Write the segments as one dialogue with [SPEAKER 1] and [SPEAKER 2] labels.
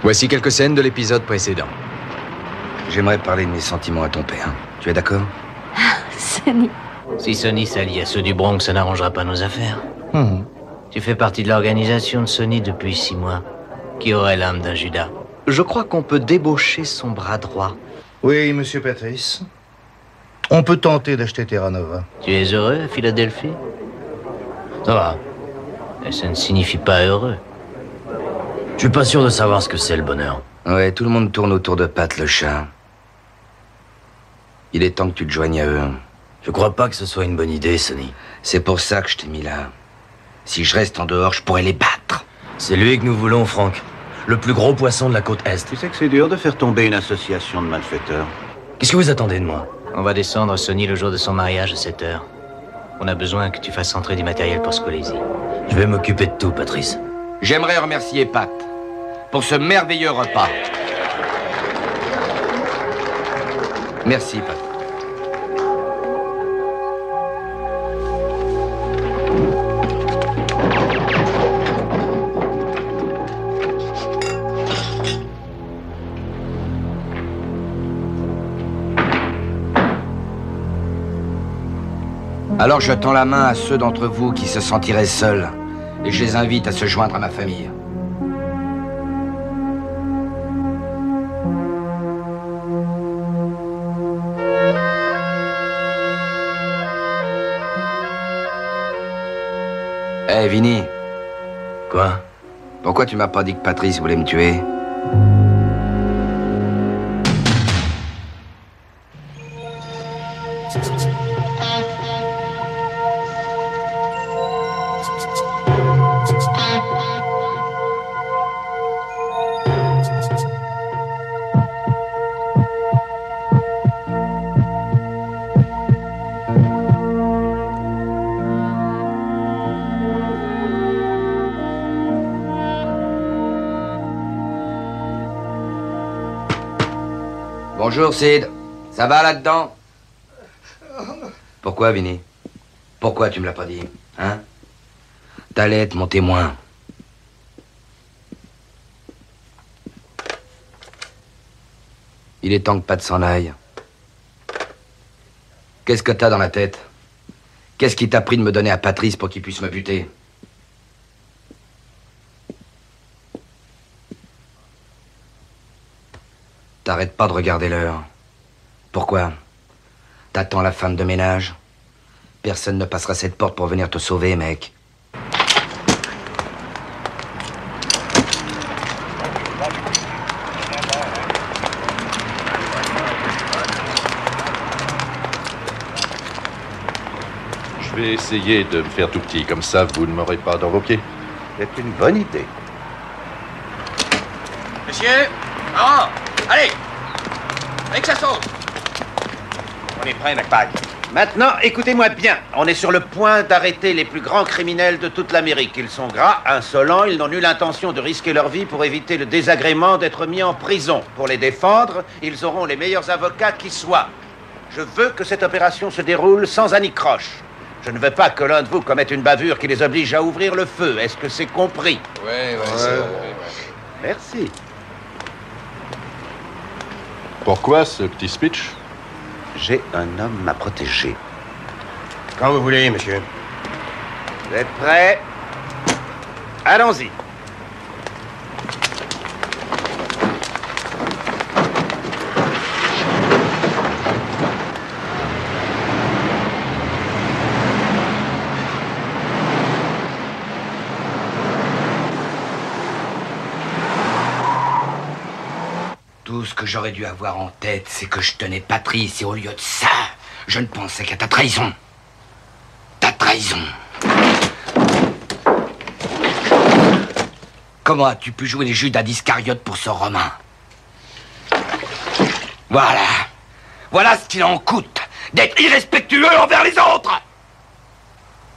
[SPEAKER 1] Voici quelques scènes de l'épisode précédent.
[SPEAKER 2] J'aimerais parler de mes sentiments à ton père. Tu es d'accord?
[SPEAKER 3] Sonny.
[SPEAKER 4] Si Sonny s'allie à ceux du Bronx, ça n'arrangera pas nos affaires. Tu fais partie de l'organisation de Sonny depuis 6 mois. Qui aurait l'âme d'un Judas?
[SPEAKER 1] Je crois qu'on peut débaucher son bras droit.
[SPEAKER 5] Oui, monsieur Patrice. On peut tenter d'acheter Terra Nova.
[SPEAKER 4] Tu es heureux à Philadelphie? Ça va. Mais ça ne signifie pas heureux.
[SPEAKER 6] Je suis pas sûr de savoir ce que c'est le bonheur.
[SPEAKER 2] Ouais, tout le monde tourne autour de Pat le chat. Il est temps que tu te joignes à eux.
[SPEAKER 6] Je crois pas que ce soit une bonne idée, Sonny.
[SPEAKER 2] C'est pour ça que je t'ai mis là. Si je reste en dehors, je pourrais les battre.
[SPEAKER 6] C'est lui que nous voulons, Frank. Le plus gros poisson de la côte Est.
[SPEAKER 7] Tu sais que c'est dur de faire tomber une association de malfaiteurs.
[SPEAKER 6] Qu'est-ce que vous attendez de moi?
[SPEAKER 4] On va descendre Sonny le jour de son mariage à 7 heures. On a besoin que tu fasses entrer du matériel pour Scolasy.
[SPEAKER 6] Je vais m'occuper de tout, Patrice.
[SPEAKER 2] J'aimerais remercier Pat pour ce merveilleux repas. Merci, Pat. Alors je tends la main à ceux d'entre vous qui se sentiraient seuls et je les invite à se joindre à ma famille. Hé, Vinny.
[SPEAKER 6] Quoi?
[SPEAKER 2] Pourquoi tu m'as pas dit que Patrice voulait me tuer? Bonjour, Sid. Ça va là-dedans? Pourquoi, Vinny? Pourquoi tu me l'as pas dit, hein? T'allais être mon témoin. Il est temps que Pat s'en aille. Qu'est-ce que t'as dans la tête? Qu'est-ce qui t'a pris de me donner à Patrice pour qu'il puisse me buter? T'arrêtes pas de regarder l'heure. Pourquoi? T'attends la femme de ménage? Personne ne passera cette porte pour venir te sauver, mec.
[SPEAKER 8] Je vais essayer de me faire tout petit, comme ça vous ne m'aurez pas dans vos pieds.
[SPEAKER 7] C'est une bonne idée.
[SPEAKER 9] Monsieur, Laurent, allez, avec sa sauce. On est prêt, McPack.
[SPEAKER 7] Maintenant, écoutez-moi bien. On est sur le point d'arrêter les plus grands criminels de toute l'Amérique. Ils sont gras, insolents, ils n'ont nulle intention de risquer leur vie pour éviter le désagrément d'être mis en prison. Pour les défendre, ils auront les meilleurs avocats qui soient. Je veux que cette opération se déroule sans anicroche. Je ne veux pas que l'un de vous commette une bavure qui les oblige à ouvrir le feu. Est-ce que c'est compris?
[SPEAKER 8] Oui.
[SPEAKER 7] Merci.
[SPEAKER 8] Pourquoi ce petit speech?
[SPEAKER 7] J'ai un homme à protéger.
[SPEAKER 9] Quand vous voulez, monsieur.
[SPEAKER 7] Vous êtes prêts? Allons-y.
[SPEAKER 2] Tout ce que j'aurais dû avoir en tête, c'est que je tenais Patrice et au lieu de ça, je ne pensais qu'à ta trahison. Ta trahison. Comment as-tu pu jouer les Judas d'Iscariote pour ce Romain? Voilà. Voilà ce qu'il en coûte d'être irrespectueux envers les autres.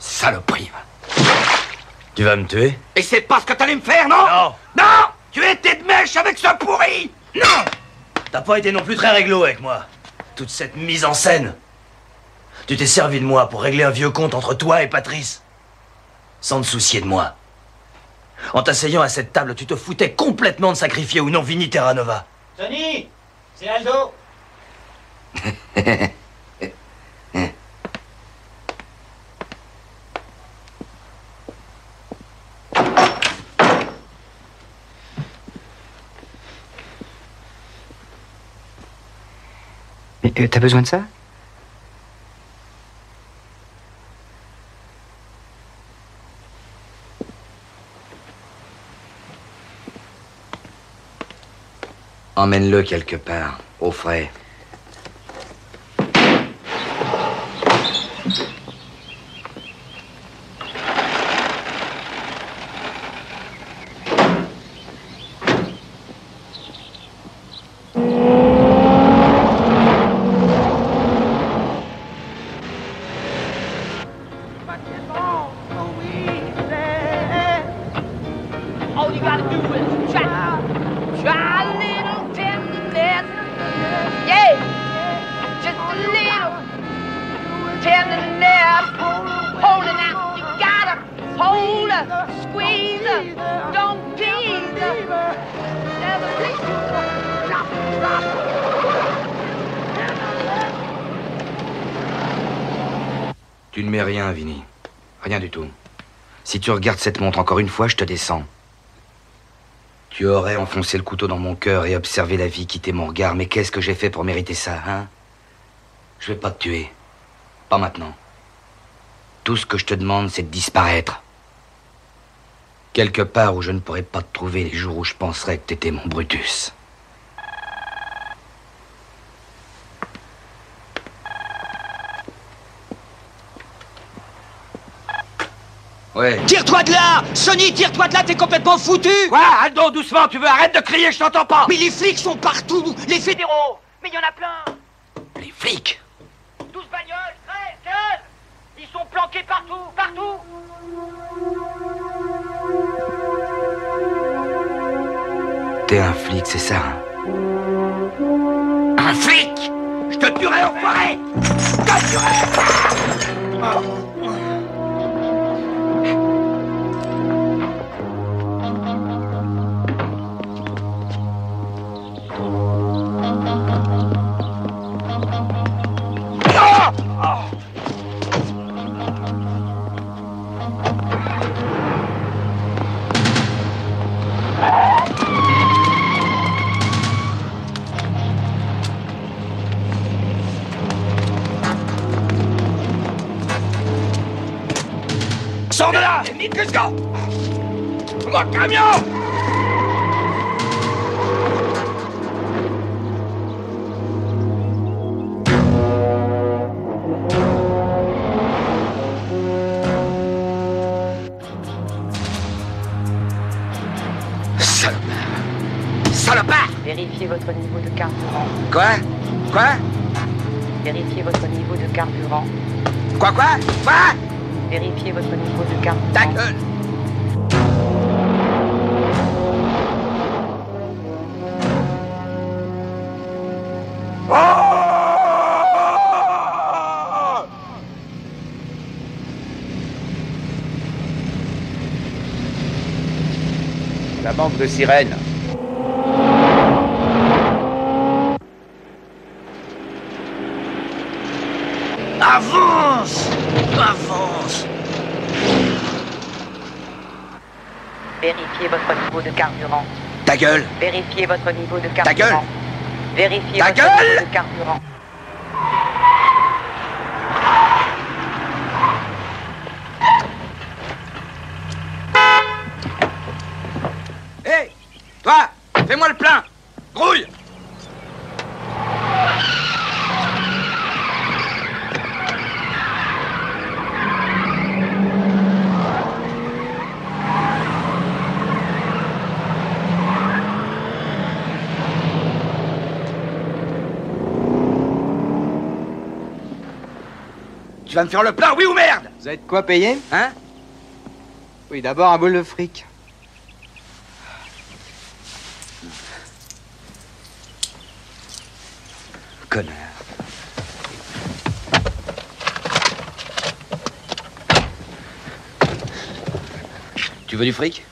[SPEAKER 2] Saloperie.
[SPEAKER 6] Tu vas me tuer?
[SPEAKER 2] Et c'est pas ce que t'allais me faire, non?
[SPEAKER 6] Non.
[SPEAKER 2] Non! Tu étais de mèche avec ce pourri! Non!
[SPEAKER 6] T'as pas été non plus très réglo avec moi. Toute cette mise en scène. Tu t'es servi de moi pour régler un vieux compte entre toi et Patrice. Sans te soucier de moi. En t'asseyant à cette table, tu te foutais complètement de sacrifier ou non Vinny Terranova.
[SPEAKER 4] Tony, c'est Aldo.
[SPEAKER 10] Mais t'as besoin de ça?
[SPEAKER 2] Emmène-le quelque part, au frais.
[SPEAKER 11] All you gotta do is try a little tenderness. Yeah, just a little tenderness. Hold it out, you gotta hold her, squeeze her, don't tease her. Never release her. Drop, drop.
[SPEAKER 2] Tu ne mets rien, Vinny. Rien du tout. Si tu regardes cette montre encore une fois, je te descends. Tu aurais enfoncé le couteau dans mon cœur et observé la vie quitter mon regard. Mais qu'est-ce que j'ai fait pour mériter ça, hein? Je vais pas te tuer. Pas maintenant. Tout ce que je te demande, c'est de disparaître. Quelque part où je ne pourrai pas te trouver les jours où je penserai que t'étais mon Brutus. Ouais.
[SPEAKER 12] Tire-toi de là! Sonny, tire-toi de là, t'es complètement foutu!
[SPEAKER 2] Quoi? Aldo, doucement, tu veux? Arrête de crier, je t'entends pas!
[SPEAKER 12] Mais les flics sont partout! Les fédéraux!
[SPEAKER 11] Mais il y en a plein!
[SPEAKER 2] Les flics?
[SPEAKER 11] 12 bagnoles, 13, 15! Ils sont planqués partout, partout!
[SPEAKER 2] T'es un flic, c'est ça, hein? Un flic? Je te tuerai, enfoiré! Je te tuerai!
[SPEAKER 12] Sors de là! Let's go! Mon camion!
[SPEAKER 2] Salopard!
[SPEAKER 3] Vérifiez votre niveau de carburant.
[SPEAKER 2] Quoi? Quoi?
[SPEAKER 3] Vérifiez votre niveau de carburant.
[SPEAKER 2] Quoi?
[SPEAKER 3] Vérifiez votre niveau de carburant.
[SPEAKER 2] Ta gueule!
[SPEAKER 7] La banque de sirènes.
[SPEAKER 3] carburant.
[SPEAKER 2] Ta gueule!
[SPEAKER 3] Vérifiez votre niveau de carburant.
[SPEAKER 2] Ta gueule!
[SPEAKER 3] Vérifiez
[SPEAKER 2] Ta
[SPEAKER 3] votre
[SPEAKER 2] gueule!
[SPEAKER 3] niveau de carburant.
[SPEAKER 2] Hé! Toi! Fais-moi le plein! Grouille! Tu vas me faire le plein, oui ou merde?
[SPEAKER 1] Vous avez de quoi payer?
[SPEAKER 2] Hein?
[SPEAKER 1] Oui, d'abord un bol de fric.
[SPEAKER 2] Connard. Tu veux du fric?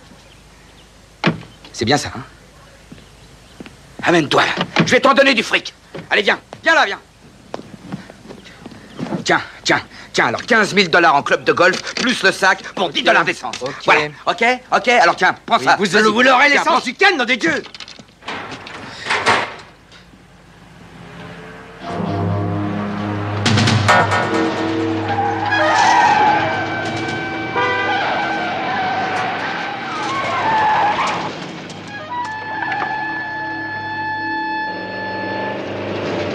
[SPEAKER 2] C'est bien ça, hein? Amène-toi là. Je vais t'en donner du fric. Allez, viens. Viens là, viens. Tiens, alors 15 000 $ en club de golf, plus le sac pour 10 $ d'essence.
[SPEAKER 1] Ok.
[SPEAKER 2] Voilà, ok, alors tiens, prends ça.
[SPEAKER 1] Vous
[SPEAKER 2] Vas-y.
[SPEAKER 1] l'aurez
[SPEAKER 2] Tiens, prends
[SPEAKER 1] l'essence
[SPEAKER 2] du canne, nom des dieux.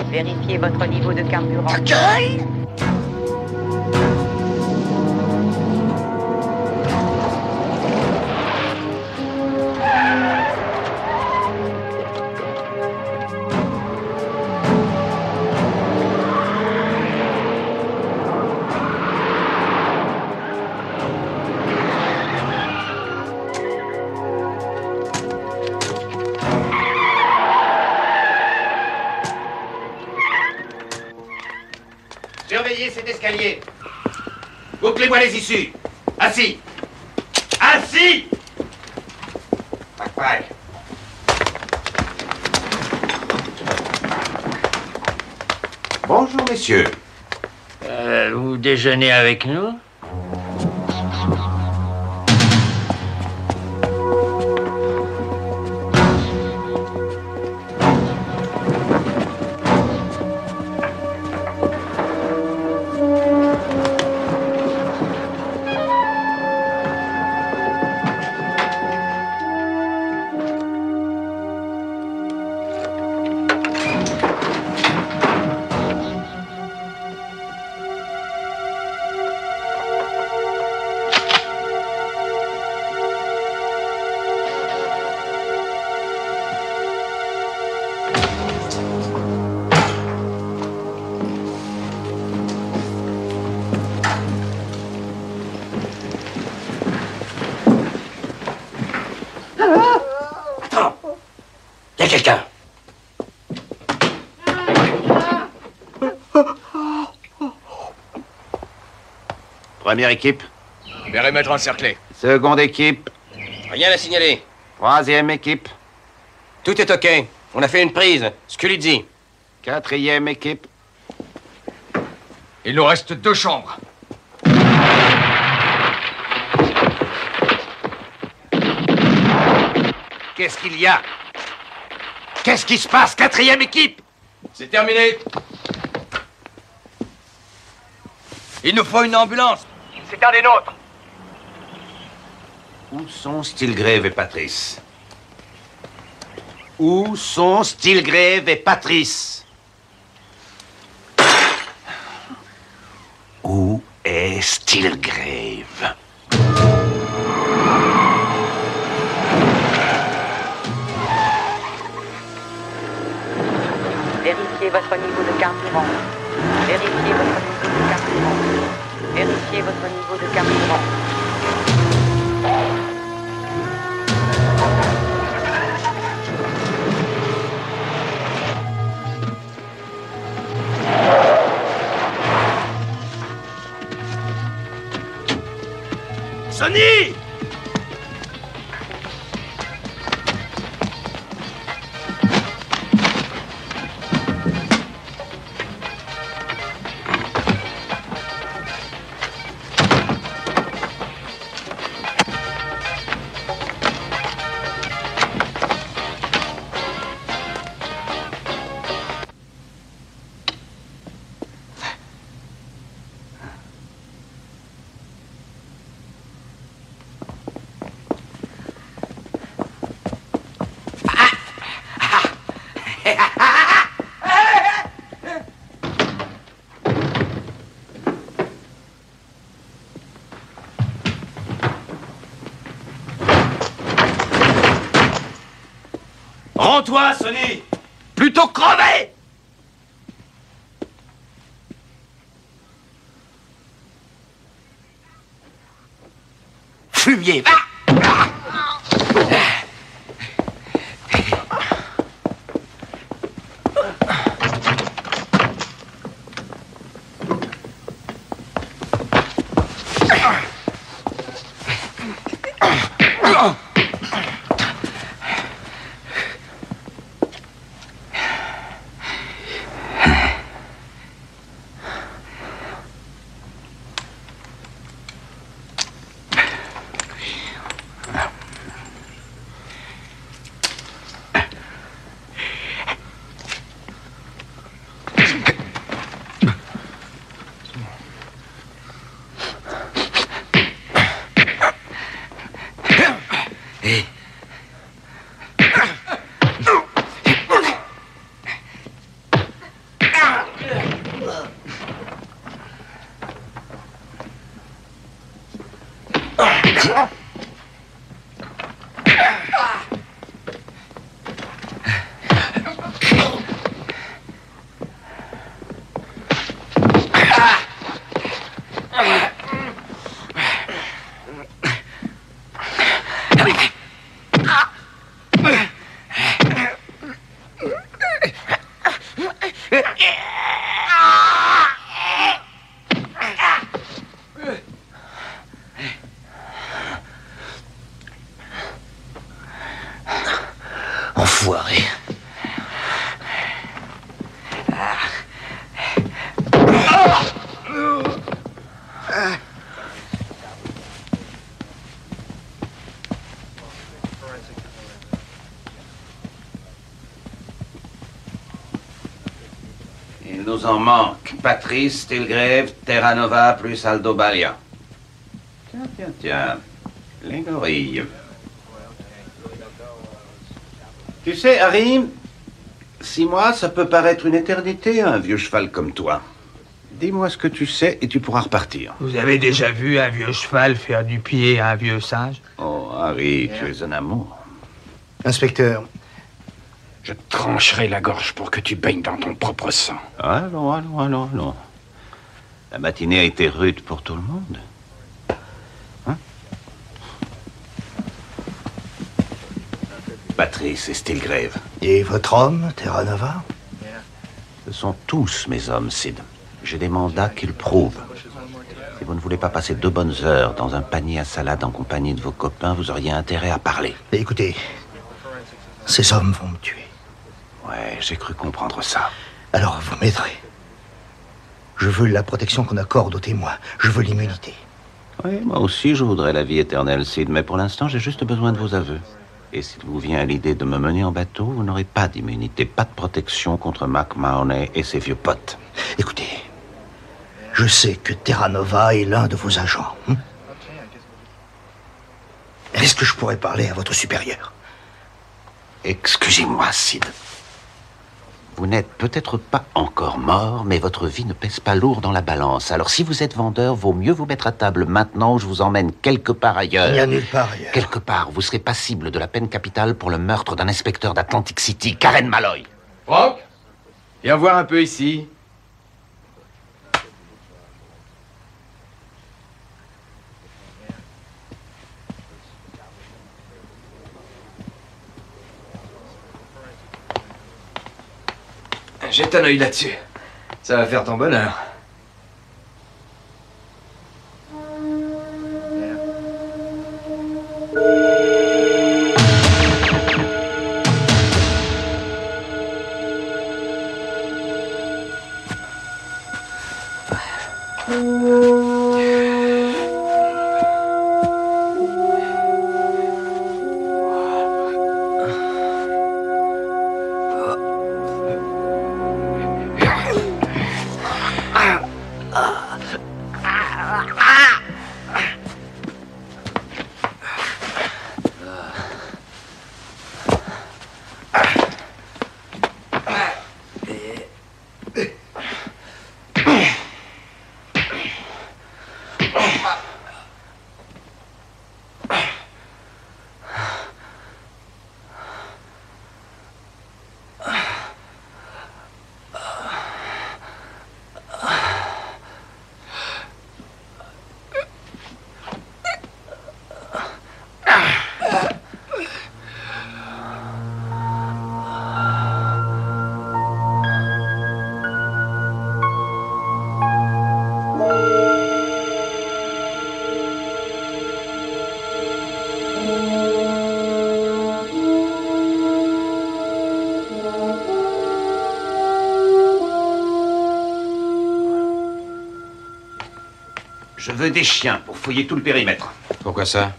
[SPEAKER 3] Vérifiez votre niveau de carburant.
[SPEAKER 2] Ta gueule!
[SPEAKER 7] Surveillez cet escalier. Bouclez-moi les issues. Assis. Assis! Pac. Bonjour, messieurs.
[SPEAKER 4] Vous déjeunez avec nous?
[SPEAKER 6] Y a quelqu'un.
[SPEAKER 7] Première équipe.
[SPEAKER 1] Périmètre encerclé.
[SPEAKER 7] Seconde équipe.
[SPEAKER 9] Rien à signaler.
[SPEAKER 7] Troisième équipe.
[SPEAKER 9] Tout est OK. On a fait une prise. Scully dit.
[SPEAKER 7] Quatrième équipe.
[SPEAKER 1] Il nous reste 2 chambres.
[SPEAKER 7] Qu'est-ce qu'il y a? Qu'est-ce qui se passe? Quatrième équipe!
[SPEAKER 1] C'est terminé. Il nous faut une ambulance.
[SPEAKER 12] C'est un des nôtres.
[SPEAKER 7] Où sont Stilgrave et Patrice? Où sont Stilgrave et Patrice? Où est Stilgrave?
[SPEAKER 3] Vérifiez votre niveau de carburant. Vérifiez votre niveau de carburant. Vérifiez votre niveau de carburant.
[SPEAKER 6] Sonny! Casse-toi, Sonny! Plutôt crever! Fumier, va! Enfoiré.
[SPEAKER 7] Il nous en manque. Patrice, Stilgrave, Terra Nova plus Aldo Balia. Tiens. Les gorilles. Tu sais, Harry, 6 mois, ça peut paraître une éternité à un vieux cheval comme toi. Dis-moi ce que tu sais et tu pourras repartir.
[SPEAKER 10] Vous avez déjà vu un vieux cheval faire du pied à un vieux singe?
[SPEAKER 7] Oh, Harry, tu es un amour.
[SPEAKER 5] Inspecteur.
[SPEAKER 13] Je te trancherai la gorge pour que tu baignes dans ton propre sang.
[SPEAKER 7] Allons. La matinée a été rude pour tout le monde. Hein? Patrice et Stilgrave.
[SPEAKER 5] Et votre homme, Terra Nova?
[SPEAKER 7] Ce sont tous mes hommes, Sid. J'ai des mandats qui le prouvent. Si vous ne voulez pas passer 2 bonnes heures dans un panier à salade en compagnie de vos copains, vous auriez intérêt à parler.
[SPEAKER 5] Et écoutez, ces hommes vont me tuer.
[SPEAKER 7] Ouais, j'ai cru comprendre ça.
[SPEAKER 5] Alors vous m'aiderez. Je veux la protection qu'on accorde aux témoins. Je veux l'immunité.
[SPEAKER 7] Oui, moi aussi je voudrais la vie éternelle, Sid, mais pour l'instant j'ai juste besoin de vos aveux. Et s'il vous vient à l'idée de me mener en bateau, vous n'aurez pas d'immunité, pas de protection contre Mac Mahoney et ses vieux potes.
[SPEAKER 5] Écoutez, je sais que Terra Nova est l'un de vos agents. Est-ce que je pourrais parler à votre supérieur?
[SPEAKER 7] Excusez-moi, Sid. Vous n'êtes peut-être pas encore mort, mais votre vie ne pèse pas lourd dans la balance. Alors si vous êtes vendeur, vaut mieux vous mettre à table maintenant ou je vous emmène quelque part ailleurs.
[SPEAKER 5] Il n'y a nulle part ailleurs.
[SPEAKER 7] Quelque part, vous serez passible de la peine capitale pour le meurtre d'un inspecteur d'Atlantic City, Karen Malloy.
[SPEAKER 1] Franck, viens voir un peu ici. Jette un œil là-dessus. Ça va faire ton bonheur.
[SPEAKER 7] Je veux des chiens pour fouiller tout le périmètre.
[SPEAKER 9] Pourquoi ça?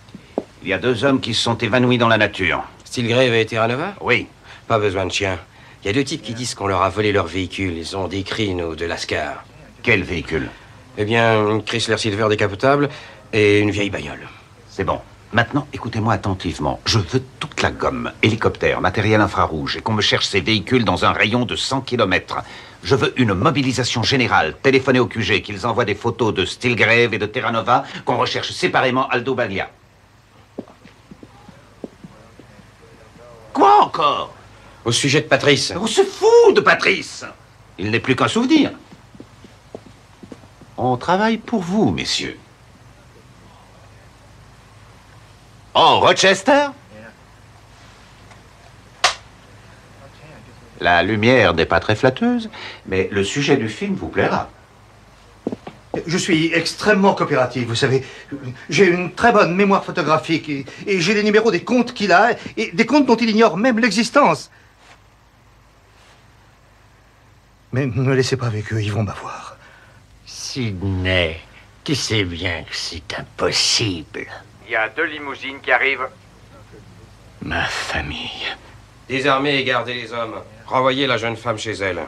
[SPEAKER 7] Il y a 2 hommes qui se sont évanouis dans la nature.
[SPEAKER 9] Stilgrave et Terra Nova?
[SPEAKER 7] Oui.
[SPEAKER 9] Pas besoin de chiens. Il y a 2 types qui disent qu'on leur a volé leur véhicule. Ils ont des Kryn ou de Lascar.
[SPEAKER 7] Quel véhicule?
[SPEAKER 9] Eh bien, une Chrysler Silver décapotable et une vieille bagnole.
[SPEAKER 7] C'est bon. Maintenant, écoutez-moi attentivement. Je veux toute la gomme, hélicoptère, matériel infrarouge, et qu'on me cherche ces véhicules dans un rayon de 100 km. Je veux une mobilisation générale. Téléphonez au QG, qu'ils envoient des photos de Stilgrave et de Terra Nova, qu'on recherche séparément Aldo Baglia. Quoi encore?
[SPEAKER 9] Au sujet de Patrice.
[SPEAKER 7] On se fout de Patrice. Il n'est plus qu'un souvenir. On travaille pour vous, messieurs. Oh, Rochester? La lumière n'est pas très flatteuse, mais le sujet du film vous plaira.
[SPEAKER 5] Je suis extrêmement coopératif, vous savez. J'ai une très bonne mémoire photographique et j'ai les numéros des comptes qu'il a et des comptes dont il ignore même l'existence. Mais ne me laissez pas avec eux, ils vont m'avoir.
[SPEAKER 14] Sidney, tu sais bien que c'est impossible.
[SPEAKER 15] Il y a 2 limousines qui arrivent.
[SPEAKER 14] Ma famille.
[SPEAKER 9] Désarmez et gardez les hommes. Renvoyez la jeune femme chez elle.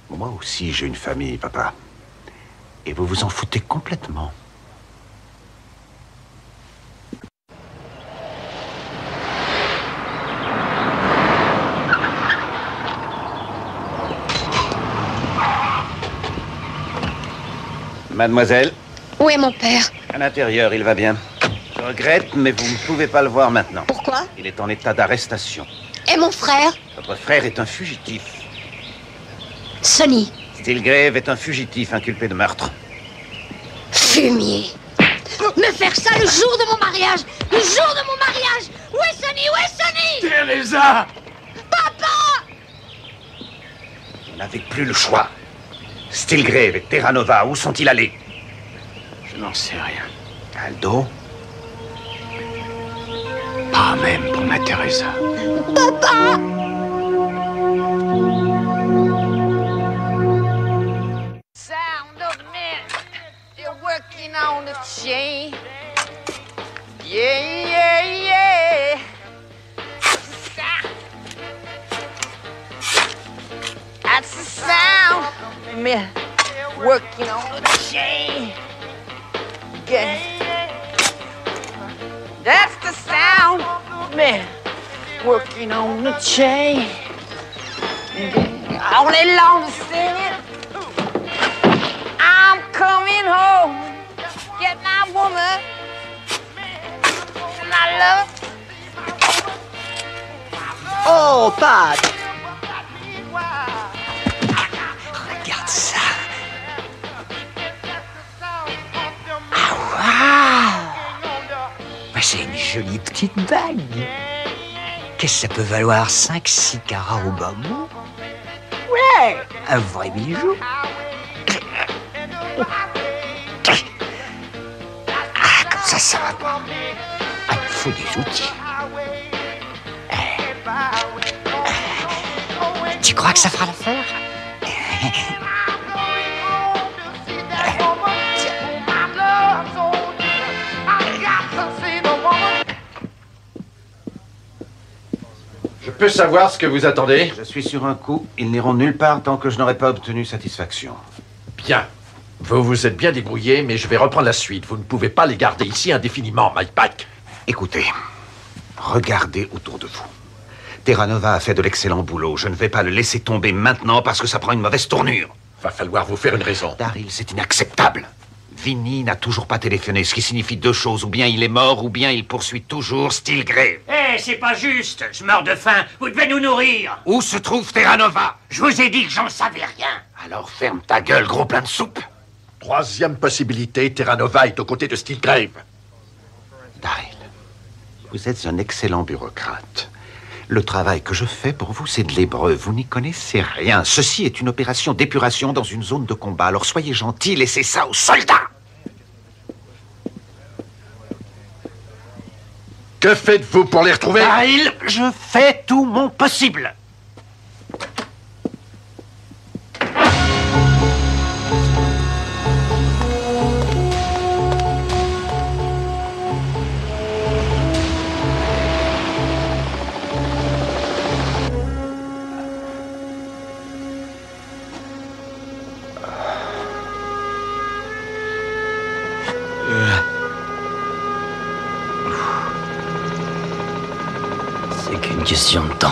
[SPEAKER 7] Moi aussi, j'ai une famille, papa. Et vous vous en foutez complètement. Mademoiselle?
[SPEAKER 16] Où est mon père?
[SPEAKER 7] À l'intérieur, il va bien. Je regrette, mais vous ne pouvez pas le voir maintenant.
[SPEAKER 16] Pourquoi?
[SPEAKER 7] Il est en état d'arrestation.
[SPEAKER 16] Et mon frère?
[SPEAKER 7] Votre frère est un fugitif.
[SPEAKER 16] Sonny.
[SPEAKER 7] Stilgrave est un fugitif inculpé de meurtre.
[SPEAKER 16] Fumier. Me faire ça le jour de mon mariage! Le jour de mon mariage! Où est Sonny? Où est Sonny?
[SPEAKER 12] Teresa!
[SPEAKER 16] Papa!
[SPEAKER 7] Vous n'avez plus le choix. Stilgrave et Terra Nova, où sont-ils allés?
[SPEAKER 14] Je n'en sais rien.
[SPEAKER 7] Aldo?
[SPEAKER 14] Pas même pour ma Teresa.
[SPEAKER 16] Papa!
[SPEAKER 11] Sound of men, they're working on the chain. Yeah, yeah, yeah. That's the sound of men working on the chain. Yeah. That's the sound of men working on the chain. All day long singing. I'm coming home, get my woman, and I love.
[SPEAKER 14] Oh, Pat! Regarde ça. Ah, waouh! Bah, c'est une jolie petite bague. Qu'est-ce que ça peut valoir? 5-6 carats au bas bout? Ouais! Un vrai bijou. Ah, comme ça va pas. Ah, il faut des outils. Tu crois que ça fera l'affaire?
[SPEAKER 8] Je peux savoir ce que vous attendez?
[SPEAKER 7] Je suis sur un coup. Ils n'iront nulle part tant que je n'aurai pas obtenu satisfaction.
[SPEAKER 8] Bien. Vous vous êtes bien débrouillé, mais je vais reprendre la suite. Vous ne pouvez pas les garder ici indéfiniment, Mike Pack.
[SPEAKER 7] Écoutez, regardez autour de vous. Terra Nova a fait de l'excellent boulot. Je ne vais pas le laisser tomber maintenant parce que ça prend une mauvaise tournure.
[SPEAKER 8] Va falloir vous faire une raison.
[SPEAKER 7] Daryl, c'est inacceptable. Vinny n'a toujours pas téléphoné, ce qui signifie 2 choses. Ou bien il est mort, ou bien il poursuit toujours Stilgrave.
[SPEAKER 14] Eh, c'est pas juste. Je meurs de faim. Vous devez nous nourrir.
[SPEAKER 7] Où se trouve Terra Nova?
[SPEAKER 14] Je vous ai dit que j'en savais rien.
[SPEAKER 7] Alors ferme ta gueule, gros plein de soupe.
[SPEAKER 8] 3e possibilité, Terra Nova est aux côtés de Stilgrave.
[SPEAKER 7] Daryl, vous êtes un excellent bureaucrate. Le travail que je fais pour vous, c'est de l'hébreu. Vous n'y connaissez rien. Ceci est une opération d'épuration dans une zone de combat. Alors soyez gentils, laissez ça aux soldats.
[SPEAKER 8] Que faites-vous pour les retrouver?
[SPEAKER 7] Daryl, je fais tout mon possible.
[SPEAKER 4] question de temps.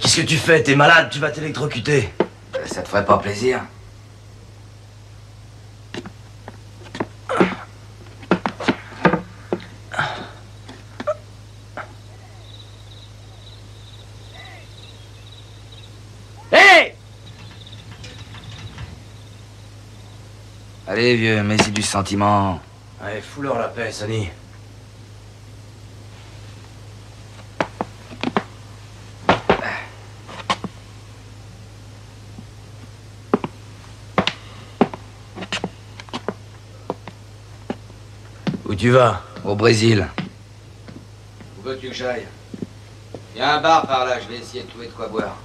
[SPEAKER 6] Qu'est-ce que tu fais? T'es malade, tu vas t'électrocuter.
[SPEAKER 2] Ça te ferait pas plaisir?
[SPEAKER 6] Hé!
[SPEAKER 2] Allez, vieux, mets-y du sentiment.
[SPEAKER 6] Allez, fous-leur la paix, Sonny. Où tu vas?
[SPEAKER 2] Au Brésil. Où veux-tu que j'aille? Il y a un bar par là, je vais essayer de trouver de quoi boire.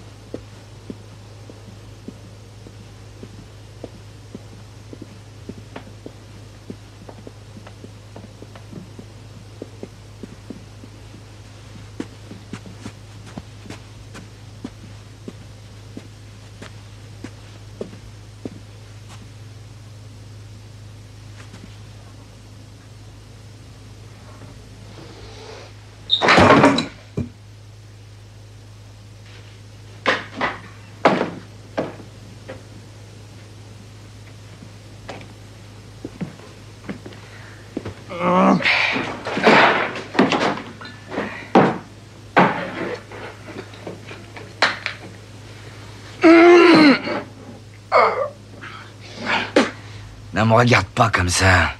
[SPEAKER 2] Ne me regarde pas comme ça.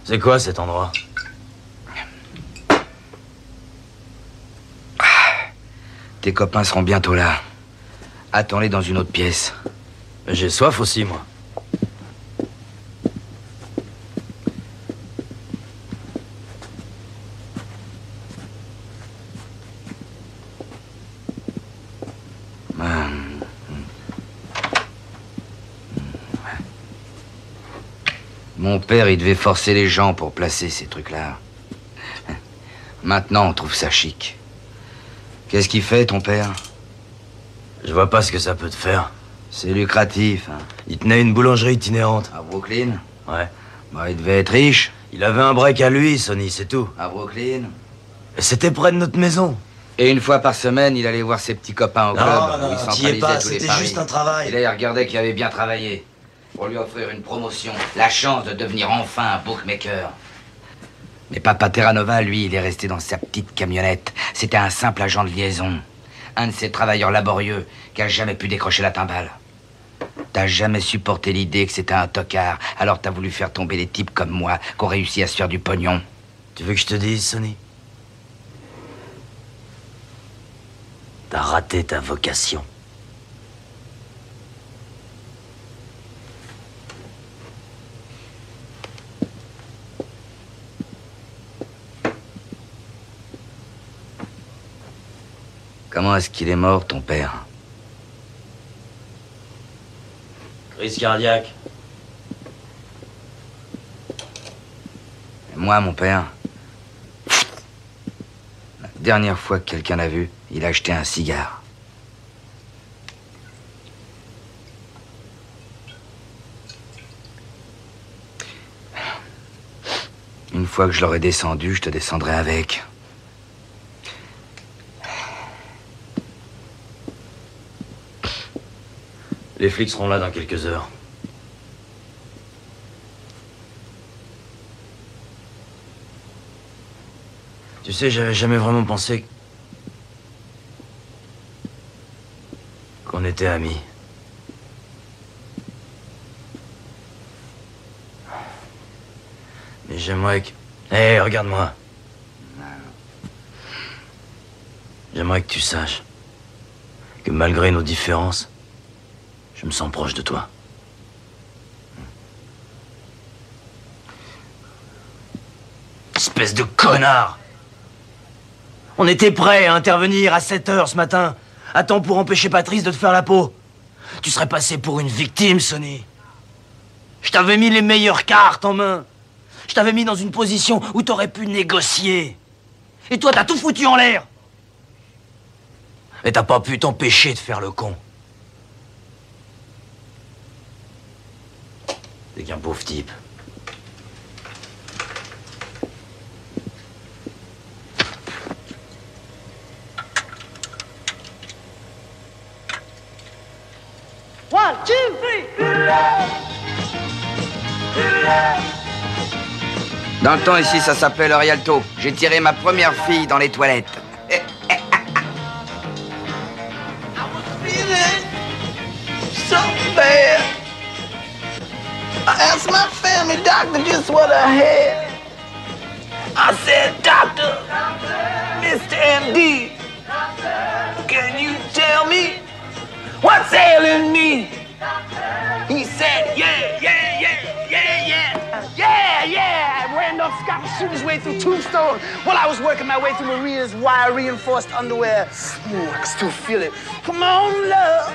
[SPEAKER 6] C'est quoi cet endroit?
[SPEAKER 2] Tes copains seront bientôt là. Attends-les dans une autre pièce.
[SPEAKER 6] J'ai soif aussi, moi.
[SPEAKER 2] Mon père, il devait forcer les gens pour placer ces trucs-là. Maintenant, on trouve ça chic. Qu'est-ce qu'il fait, ton père?
[SPEAKER 6] Je vois pas ce que ça peut te faire.
[SPEAKER 2] C'est lucratif, hein.
[SPEAKER 6] Il tenait une boulangerie itinérante.
[SPEAKER 2] À Brooklyn?
[SPEAKER 6] Ouais.
[SPEAKER 2] Bah, il devait être riche.
[SPEAKER 6] Il avait un break à lui, Sonny, c'est tout.
[SPEAKER 2] À Brooklyn?
[SPEAKER 6] Et c'était près de notre maison.
[SPEAKER 2] Et une fois par semaine, il allait voir ses petits copains au club.
[SPEAKER 6] Non,
[SPEAKER 2] où il
[SPEAKER 6] t'y es pas,
[SPEAKER 2] centralisait tous les
[SPEAKER 6] c'était
[SPEAKER 2] paris.
[SPEAKER 6] juste un travail.
[SPEAKER 2] Et là, il regardait qu'il avait bien travaillé. Pour lui offrir une promotion, la chance de devenir enfin un bookmaker. Mais Papa Terranova, lui, il est resté dans sa petite camionnette. C'était un simple agent de liaison. Un de ces travailleurs laborieux qui a jamais pu décrocher la timbale. T'as jamais supporté l'idée que c'était un tocard, alors t'as voulu faire tomber des types comme moi qui ont réussi à se faire du pognon.
[SPEAKER 6] Tu veux que je te dise, Sonny? T'as raté ta vocation.
[SPEAKER 2] Comment est-ce qu'il est mort, ton père?
[SPEAKER 6] Crise cardiaque.
[SPEAKER 2] Et moi, mon père, la dernière fois que quelqu'un l'a vu, il a acheté un cigare. Une fois que je l'aurai descendu, je te descendrai avec.
[SPEAKER 6] Les flics seront là dans quelques heures. Tu sais, j'avais jamais vraiment pensé qu'on était amis. Mais j'aimerais que... Hé, regarde-moi. J'aimerais que tu saches que malgré nos différences, je me sens proche de toi. Espèce de connard! On était prêts à intervenir à 7 heures ce matin, à temps pour empêcher Patrice de te faire la peau. Tu serais passé pour une victime, Sonny. Je t'avais mis les meilleures cartes en main. Je t'avais mis dans une position où t'aurais pu négocier. Et toi, t'as tout foutu en l'air. Et t'as pas pu t'empêcher de faire le con. T'es qu'un pauvre type.
[SPEAKER 11] One, two, three.
[SPEAKER 2] Dans le temps, ici, ça s'appelait le Rialto. J'ai tiré ma première fille dans les toilettes.
[SPEAKER 12] So bad. I asked my family doctor just what I had. I said, Doctor, Mr. MD, can you tell me what's ailing me? He said, yeah. Randolph Scott was shooting his way through Tombstone while I was working my way through Maria's wire-reinforced underwear. Ooh, I can still feel it. Come on, love.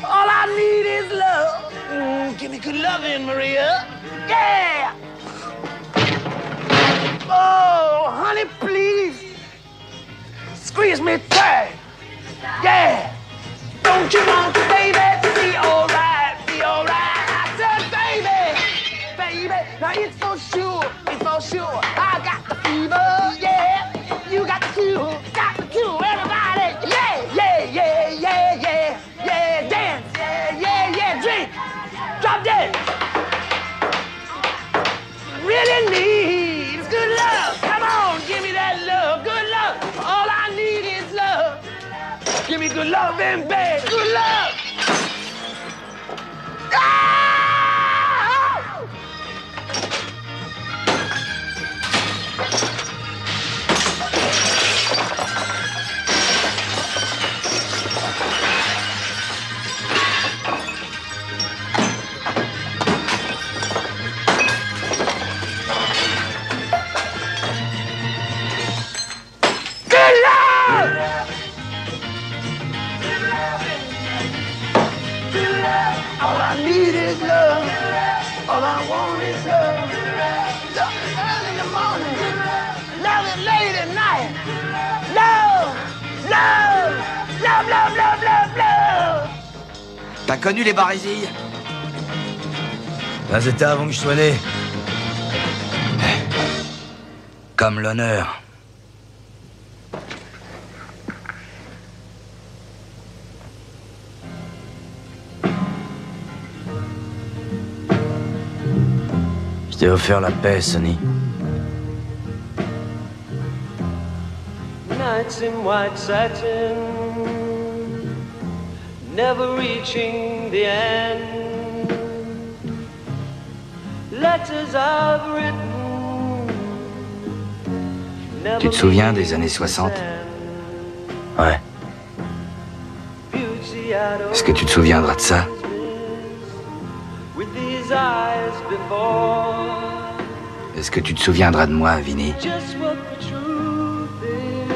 [SPEAKER 12] All I need is love. Give me good loving, Maria. Yeah. Oh, honey, please. Squeeze me tight. Yeah. Don't you want to, baby? Be alright, be alright. I said, baby. Now it's for sure, I got the fever, yeah. You got the cure, everybody. Yeah. Dance, yeah. Drink, drop dead. Really needs good love. Come on, give me that love, good love. All I need is love. Give me good love in bed, good love. All I need is love. All I want is love. Love it early in the morning. Love it late at night. Love.
[SPEAKER 2] T'as connu les barésilles?
[SPEAKER 6] Ben, c'était avant que je sois né. Comme l'honneur. Je t'ai offert la paix, Sonny.
[SPEAKER 17] Nights in white satin, never reaching the end. Letters I've written, never.
[SPEAKER 2] Tu te souviens des années 60?
[SPEAKER 6] Ouais.
[SPEAKER 2] Est-ce que tu te souviendras de ça?
[SPEAKER 17] With these eyes before.
[SPEAKER 2] Est-ce que tu te souviendras de moi, Vinny?
[SPEAKER 17] Just what the truth is,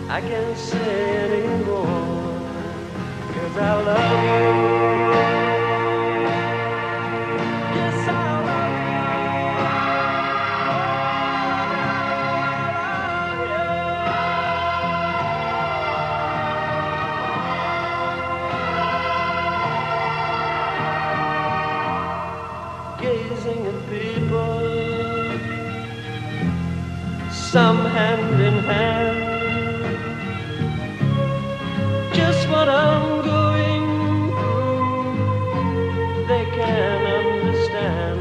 [SPEAKER 17] I can't say anymore, 'cause I love you. Yes, I love you. Gazing at people, some hand in hand. Just what I'm going through, they can understand.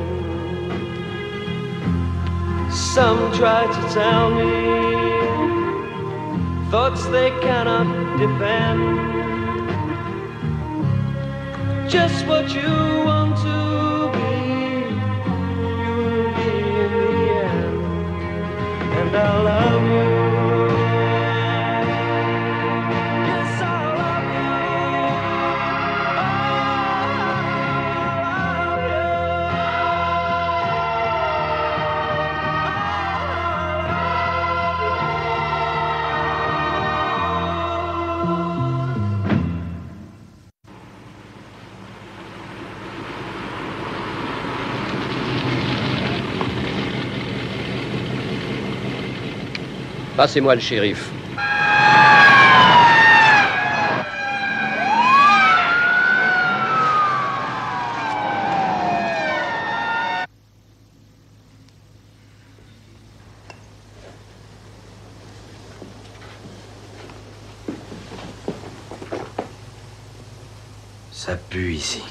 [SPEAKER 17] Some try to tell me thoughts they cannot defend. Just what you want to be, you'll be in the end. And I love you.
[SPEAKER 18] Passez-moi le shérif.
[SPEAKER 2] Ça pue ici.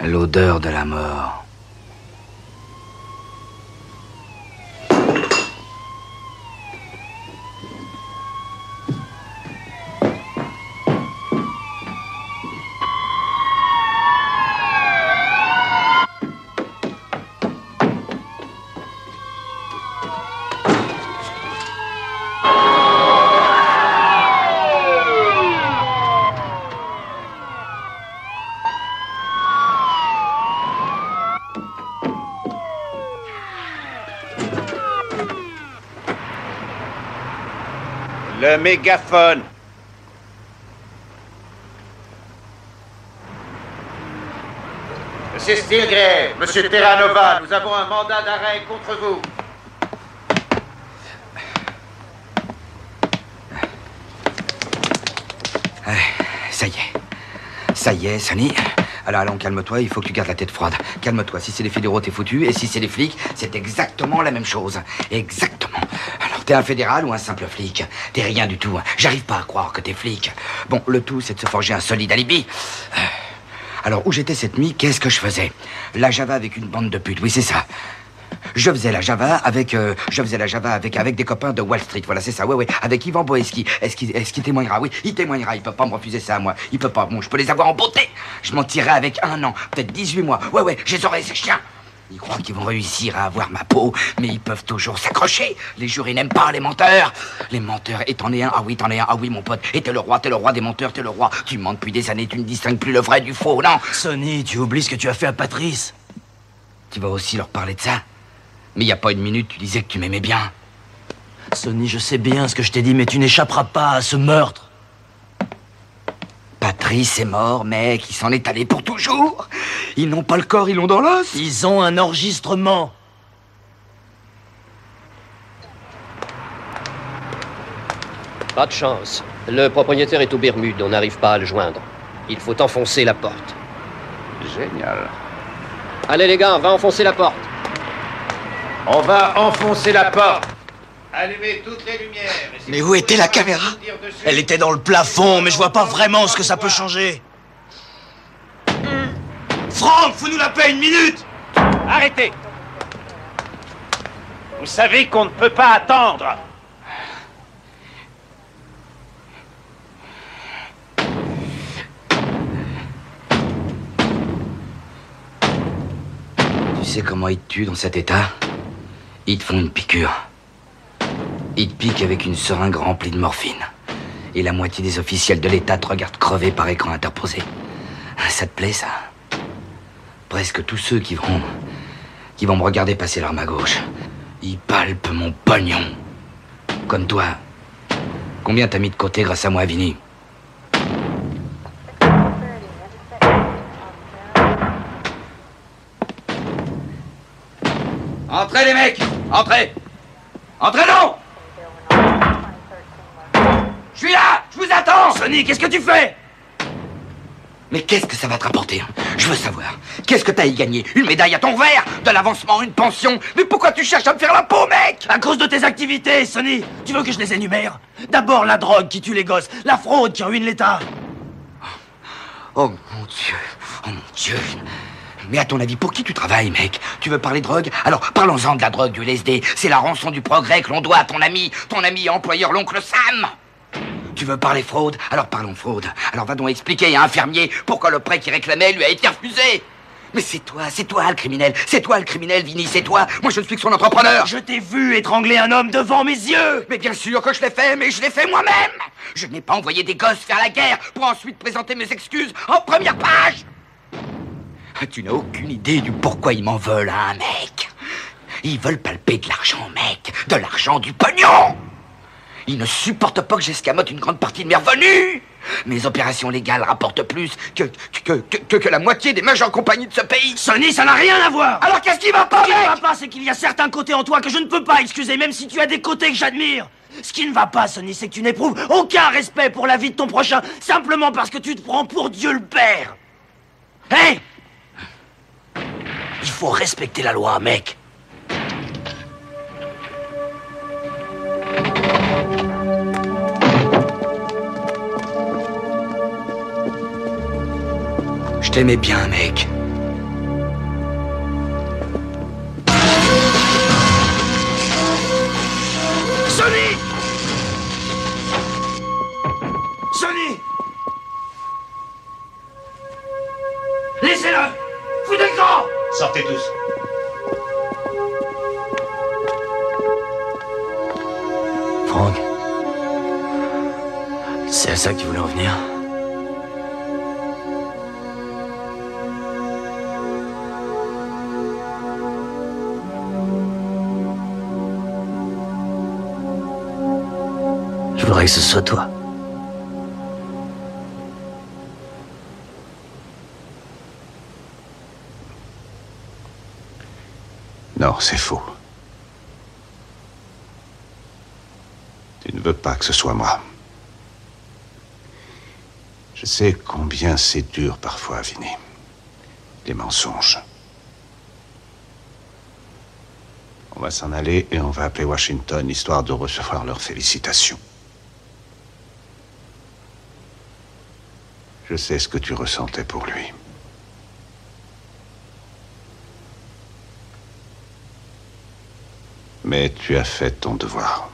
[SPEAKER 2] L'odeur de la mort.
[SPEAKER 7] Le mégaphone. Monsieur Stilgrave, Monsieur Terranova, nous avons un mandat d'arrêt contre vous.
[SPEAKER 2] Ça y est, Sonny. Alors, allons, calme-toi, il faut que tu gardes la tête froide. Calme-toi, si c'est les fédéraux, t'es foutu, et si c'est les flics, c'est exactement la même chose. Exactement. Alors, t'es un fédéral ou un simple flic? T'es rien du tout. J'arrive pas à croire que t'es flic. Bon, le tout, c'est de se forger un solide alibi. Alors, où j'étais cette nuit, qu'est-ce que je faisais? La Java avec une bande de putes, oui, c'est ça. Je faisais la Java avec des copains de Wall Street, voilà, c'est ça, ouais, avec Ivan Boesky. Est-ce qu'il témoignera? Oui, il témoignera, il peut pas me refuser ça, moi. Il peut pas, bon, je peux les avoir en beauté. Je m'en tirerai avec 1 an, peut-être 18 mois. Ouais, je les aurai, ces chiens. Ils croient qu'ils vont réussir à avoir ma peau, mais ils peuvent toujours s'accrocher. Les jurés n'aiment pas les menteurs. Les menteurs, et t'en es un, ah oui, mon pote. Et t'es le roi des menteurs, t'es le roi. Tu mens depuis des années, tu ne distingues plus le vrai du faux, non?
[SPEAKER 6] Sonny, tu oublies ce que tu as fait à Patrice.
[SPEAKER 2] Tu vas aussi leur parler de ça? Mais il n'y a pas une minute, tu disais que tu m'aimais bien.
[SPEAKER 6] Sonny, je sais bien ce que je t'ai dit, mais tu n'échapperas pas à ce meurtre.
[SPEAKER 2] Patrice est mort, mec, il s'en est allé pour toujours. Ils n'ont pas le corps, ils l'ont dans l'os.
[SPEAKER 6] Ils ont un enregistrement.
[SPEAKER 18] Pas de chance. Le propriétaire est aux Bermudes, on n'arrive pas à le joindre. Il faut enfoncer la porte.
[SPEAKER 7] Génial.
[SPEAKER 18] Allez les gars, on va enfoncer la porte.
[SPEAKER 7] On va enfoncer la porte. Allumez toutes les lumières.
[SPEAKER 6] Mais où était la caméra? Elle était dans le plafond, mais je vois pas vraiment ce que ça peut changer. Franck, fous-nous la paix 1 minute!
[SPEAKER 7] Arrêtez! Vous savez qu'on ne peut pas attendre.
[SPEAKER 2] Tu sais comment ils te tuent dans cet état? Ils te font une piqûre. Ils te piquent avec une seringue remplie de morphine. Et la moitié des officiels de l'État te regardent crever par écran interposé. Ça te plaît, ça? Presque tous ceux qui vont me regarder passer l'arme à gauche. Ils palpent mon pognon. Comme toi. Combien t'as mis de côté grâce à moi, Vinny? Entrez, les mecs! Entrez! Entrez donc! Je suis là! Je vous attends!
[SPEAKER 6] Sonny, qu'est-ce que tu fais?
[SPEAKER 2] Mais qu'est-ce que ça va te rapporter? Je veux savoir. Qu'est-ce que t'as y gagné? Une médaille à ton verre? De l'avancement, une pension? Mais pourquoi tu cherches à me faire la peau, mec?
[SPEAKER 6] À cause de tes activités, Sonny! Tu veux que je les énumère? D'abord la drogue qui tue les gosses, la fraude qui ruine l'État.
[SPEAKER 2] Oh mon Dieu! Oh mon Dieu! Mais à ton avis, pour qui tu travailles, mec? Tu veux parler drogue? Alors, parlons-en de la drogue, du LSD. C'est la rançon du progrès que l'on doit à ton ami employeur, l'oncle Sam. Tu veux parler fraude? Alors parlons fraude. Alors va donc expliquer à un fermier pourquoi le prêt qu'il réclamait lui a été refusé. Mais c'est toi le criminel. C'est toi le criminel, Vinny, c'est toi. Moi, je ne suis que son entrepreneur.
[SPEAKER 6] Je t'ai vu étrangler un homme devant mes yeux.
[SPEAKER 2] Mais bien sûr que je l'ai fait, mais je l'ai fait moi-même. Je n'ai pas envoyé des gosses faire la guerre pour ensuite présenter mes excuses en première page. Tu n'as aucune idée du pourquoi ils m'en veulent, hein, mec. Ils veulent palper de l'argent, mec. De l'argent, du pognon. Ils ne supportent pas que j'escamote une grande partie de mes revenus. Mes opérations légales rapportent plus que la moitié des mages en compagnie de ce pays.
[SPEAKER 6] Sonny, ça n'a rien à voir.
[SPEAKER 2] Alors qu'est-ce qui va pas,
[SPEAKER 6] Ce qui ne va pas, c'est qu'il y a certains côtés en toi que je ne peux pas excuser, même si tu as des côtés que j'admire. Ce qui ne va pas, Sonny, c'est que tu n'éprouves aucun respect pour la vie de ton prochain, simplement parce que tu te prends pour Dieu le Père. Hé! Il faut respecter la loi, mec.
[SPEAKER 2] Je t'aimais bien, mec.
[SPEAKER 6] Sonny! Sonny! Laissez-le! Foutez le camp!
[SPEAKER 5] Sortez tous.
[SPEAKER 6] Franck, c'est à ça que tu voulais en venir? Je voudrais que ce soit toi.
[SPEAKER 13] Non, c'est faux. Tu ne veux pas que ce soit moi. Je sais combien c'est dur parfois, Vinny. Les mensonges. On va s'en aller et on va appeler Washington, histoire de recevoir leurs félicitations. Je sais ce que tu ressentais pour lui. Mais tu as fait ton devoir.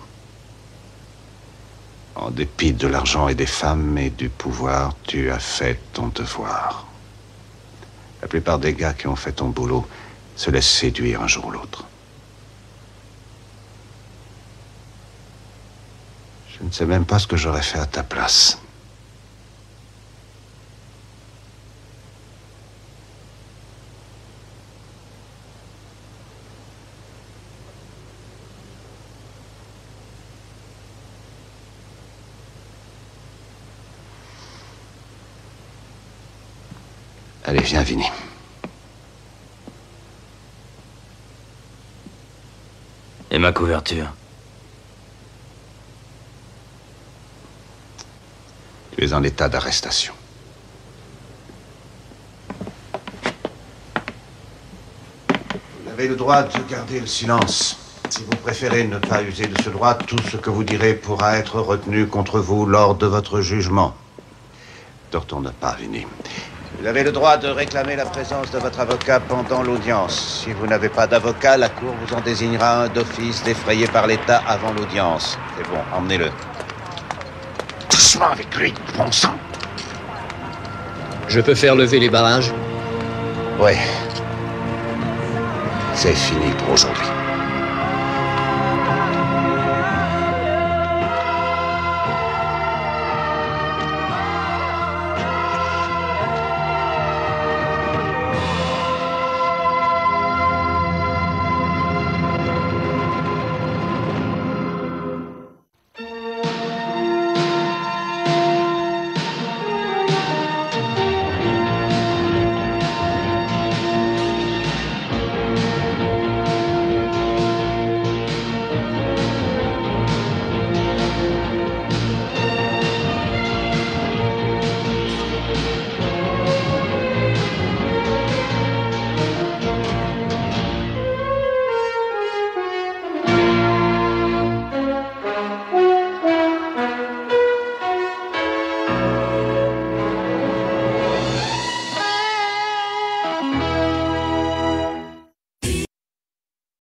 [SPEAKER 13] En dépit de l'argent et des femmes et du pouvoir, tu as fait ton devoir. La plupart des gars qui ont fait ton boulot se laissent séduire un jour ou l'autre. Je ne sais même pas ce que j'aurais fait à ta place. Allez, viens, Vinny.
[SPEAKER 6] Et ma couverture?
[SPEAKER 13] Tu es en état d'arrestation. Vous avez le droit de garder le silence. Si vous préférez ne pas user de ce droit, tout ce que vous direz pourra être retenu contre vous lors de votre jugement. Ne retourne pas, Vinny. Vous avez le droit de réclamer la présence de votre avocat pendant l'audience. Si vous n'avez pas d'avocat, la Cour vous en désignera un d'office défrayé par l'État avant l'audience. C'est bon, emmenez-le.
[SPEAKER 8] Doucement avec lui, bon sang.
[SPEAKER 18] Je peux faire lever les barrages?
[SPEAKER 13] Oui. C'est fini pour aujourd'hui.